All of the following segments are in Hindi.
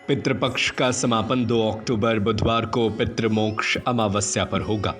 पितृपक्ष का समापन 2 अक्टूबर बुधवार को पितृमोक्ष अमावस्या पर होगा।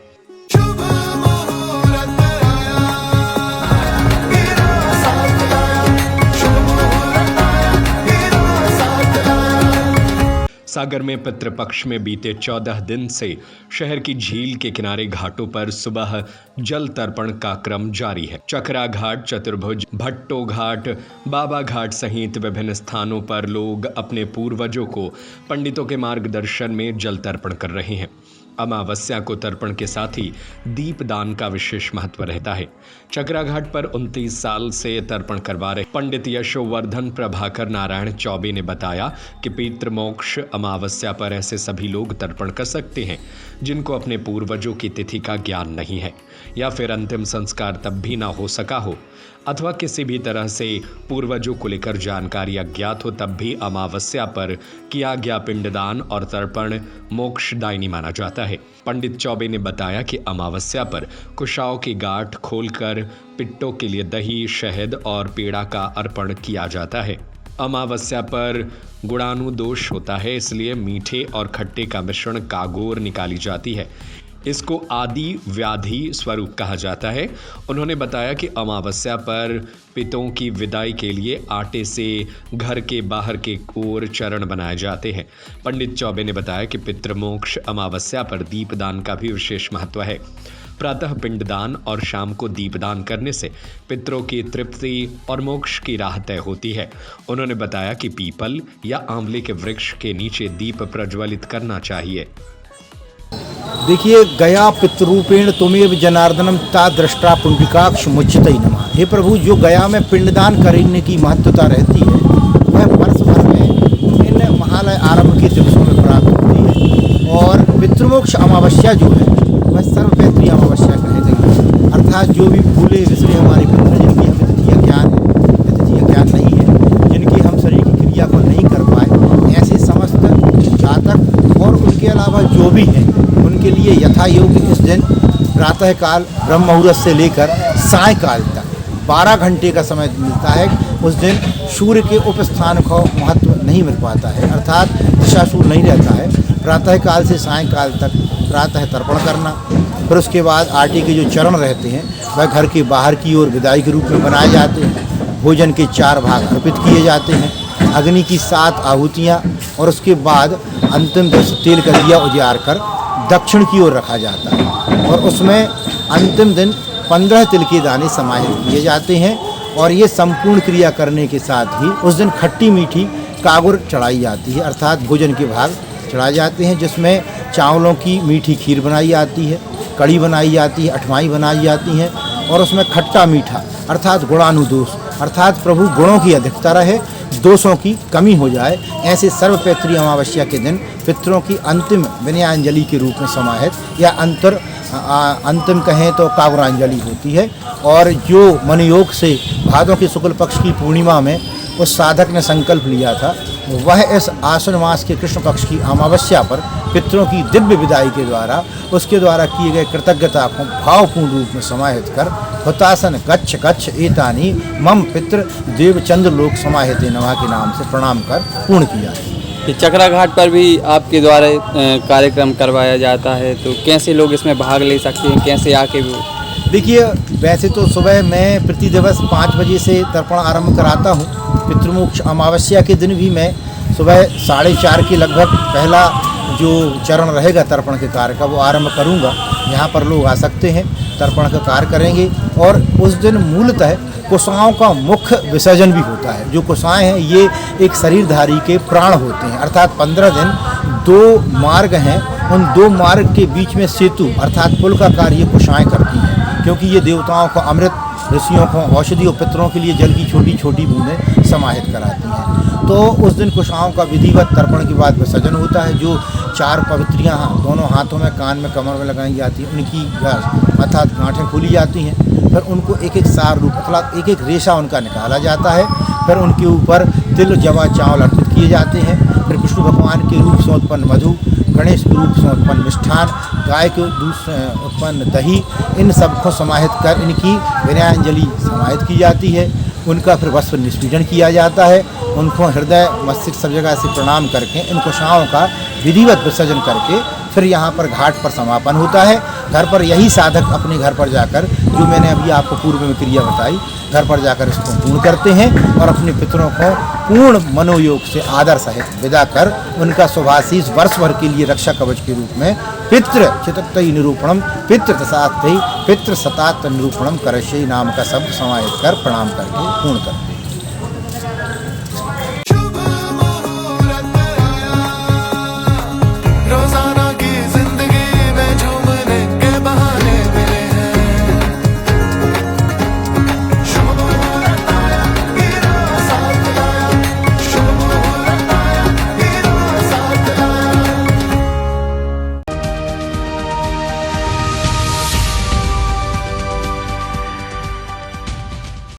सागर में पितृपक्ष में बीते 14 दिन से शहर की झील के किनारे घाटों पर सुबह जल तर्पण का क्रम जारी है। चकरा घाट, चतुर्भुज, भट्टो घाट, बाबा घाट सहित विभिन्न स्थानों पर लोग अपने पूर्वजों को पंडितों के मार्गदर्शन में जल तर्पण कर रहे हैं। अमावस्या को तर्पण के साथ ही दीपदान का विशेष महत्व रहता है। चकरा घाट पर 29 साल से तर्पण करवा रहे पंडित यशोवर्धन प्रभाकर नारायण चौबे ने बताया कि पितृमोक्ष अमावस्या पर ऐसे सभी लोग तर्पण कर सकते हैं जिनको अपने पूर्वजों की तिथि का ज्ञान नहीं है या फिर अंतिम संस्कार तब भी ना हो सका हो अथवा किसी भी तरह से पूर्वजों को लेकर जानकारी अज्ञात हो, तब भी अमावस्या पर किया गया पिंडदान और तर्पण मोक्षदायिनी माना जाता है। पंडित चौबे ने बताया कि अमावस्या पर कुशाओं की गांठ खोलकर पिट्टों के लिए दही, शहद और पेड़ा का अर्पण किया जाता है। अमावस्या पर गुणाणु दोष होता है, इसलिए मीठे और खट्टे का मिश्रण कागोर निकाली जाती है। इसको आदि व्याधि स्वरूप कहा जाता है। उन्होंने बताया कि अमावस्या पर पितों की विदाई के लिए आटे से घर के बाहर के ओर चरण बनाए जाते हैं। पंडित चौबे ने बताया कि पितृमोक्ष अमावस्या पर दीपदान का भी विशेष महत्व है। प्रातः पिंडदान और शाम को दीपदान करने से पितरों की तृप्ति और मोक्ष की राह तय होती है। उन्होंने बताया कि पीपल या आंवले के वृक्ष के नीचे दीप प्रज्वलित करना चाहिए। देखिए, गया पितरूपेण तुमेव जनार्दनम ता दृष्टा पुंडिकाक्ष मुच्यते नमः। हे प्रभु, जो गया में पिंडदान करने की महत्वता रहती है वह वर्ष भर में इन महालय आरंभ के दिवसों में प्राप्त होती है। और पितृमोक्ष अमावस्या जो है वह सर्वपैतृ अमावस्या कही गई है। अर्थात जो भी भूले विसरे हमारे पितृ, जिनकी हमें तिथियाँ ज्ञान नहीं है, जिनकी हम शरीर की क्रिया को नहीं कर पाए, ऐसे समस्त जातक और उनके अलावा जो भी हैं उनके लिए यथा योग्य इस दिन प्रातःकाल ब्रह्म मुहूर्त से लेकर सायंकाल तक 12 घंटे का समय मिलता है। उस दिन सूर्य के उपस्थान को महत्व नहीं मिल पाता है, अर्थात दिशाशूल नहीं रहता है। प्रातःकाल से सायंकाल तक प्रातः तर्पण करना, फिर उसके बाद आटे के जो चरण रहते हैं वह घर के बाहर की ओर विदाई के रूप में बनाए जाते हैं। भोजन के 4 भाग अर्पित किए जाते हैं, अग्नि की 7 आहुतियाँ, और उसके बाद अंतिम दिवस तेल का दिया उजियार कर दक्षिण की ओर रखा जाता है और उसमें अंतिम दिन 15 तिल के दाने समाहित किए जाते हैं। और ये संपूर्ण क्रिया करने के साथ ही उस दिन खट्टी मीठी कागुर चढ़ाई जाती है, अर्थात भोजन के भाग चढ़ाए जाते हैं, जिसमें चावलों की मीठी खीर बनाई जाती है, कड़ी बनाई जाती है, अठमाई बनाई जाती है, और उसमें खट्टा मीठा अर्थात गुणानुदोष, अर्थात प्रभु गुणों की अधिकता रहे, दोषों की कमी हो जाए, ऐसे सर्वपैतृ अमावस्या के दिन पितरों की अंतिम विनयाञ्जलि के रूप में समाहित या अंतिम कहें तो कागुरांजलि होती है। और जो मनयोग से भादों के शुक्ल पक्ष की पूर्णिमा में उस साधक ने संकल्प लिया था, वह इस आश्विन मास के कृष्ण पक्ष की अमावस्या पर पितरों की दिव्य विदाई के द्वारा उसके द्वारा किए गए कृतज्ञता को भावपूर्ण रूप में समाहित कर हुतासन गच्छ गच्छ एतानी मम पितृ देवचंद्र लोक समाहिते नमः के नाम से प्रणाम कर पूर्ण किया है। चकरा घाट पर भी आपके द्वारा कार्यक्रम करवाया जाता है, तो कैसे लोग इसमें भाग ले सकते हैं, कैसे आके? देखिए, वैसे तो सुबह मैं प्रति दिवस 5 बजे से तर्पण आरंभ कराता हूँ। पितृमोक्ष अमावस्या के दिन भी मैं सुबह 4:30 के लगभग पहला जो चरण रहेगा तर्पण के कार्य का वो आरंभ करूँगा। यहाँ पर लोग आ सकते हैं, तर्पण का कार्य करेंगे। और उस दिन मूलतः कुशाओं का मुख्य विसर्जन भी होता है। जो कुशाएँ हैं ये एक शरीरधारी के प्राण होते हैं, अर्थात 15 दिन 2 मार्ग हैं, उन 2 मार्ग के बीच में सेतु अर्थात पुल का कार्य कुशाएँ करती हैं, क्योंकि ये देवताओं को अमृत, ऋषियों को औषधि और पितरों के लिए जल की छोटी छोटी बूंदें समाहित कराती हैं। तो उस दिन कुशाओं का विधिवत तर्पण के बाद विसर्जन होता है। जो 4 पवित्रियाँ दोनों हाथों में, कान में, कमर में लगाई जाती हैं, उनकी अर्थात गांठें खोली जाती हैं। फिर उनको एक एक सार रूप अर्थात एक एक रेशा उनका निकाला जाता है। फिर उनके ऊपर तिल, जवा, चावल अर्पित किए जाते हैं। फिर विष्णु भगवान के रूप से उत्पन्न मधु, गणेश के रूप से उत्पन्न मिष्ठान, गाय के दूध से उत्पन्न दही, इन सबको समाहित कर इनकी विनयाञ्जलि समाहित की जाती है। उनका फिर वस्त्र निष्पीडन किया जाता है। उनको हृदय मस्तिष्क सब जगह से प्रणाम करके इन कुशाओं का विधिवत विसर्जन करके फिर यहाँ पर घाट पर समापन होता है। घर पर यही साधक अपने घर पर जाकर, जो मैंने अभी आपको पूर्व में क्रिया बताई, घर पर जाकर इसको पूर्ण करते हैं और अपने पितरों को पूर्ण मनोयोग से आदर सहित विदा कर उनका शुभाशीष वर्ष भर के लिए रक्षा कवच के रूप में पितृ चितत्तई निरूपणम पितृ तसात्तई पितृ सतात निरूपणम करशई नाम का शब्द समाहित कर प्रणाम करके पूर्ण करते हैं।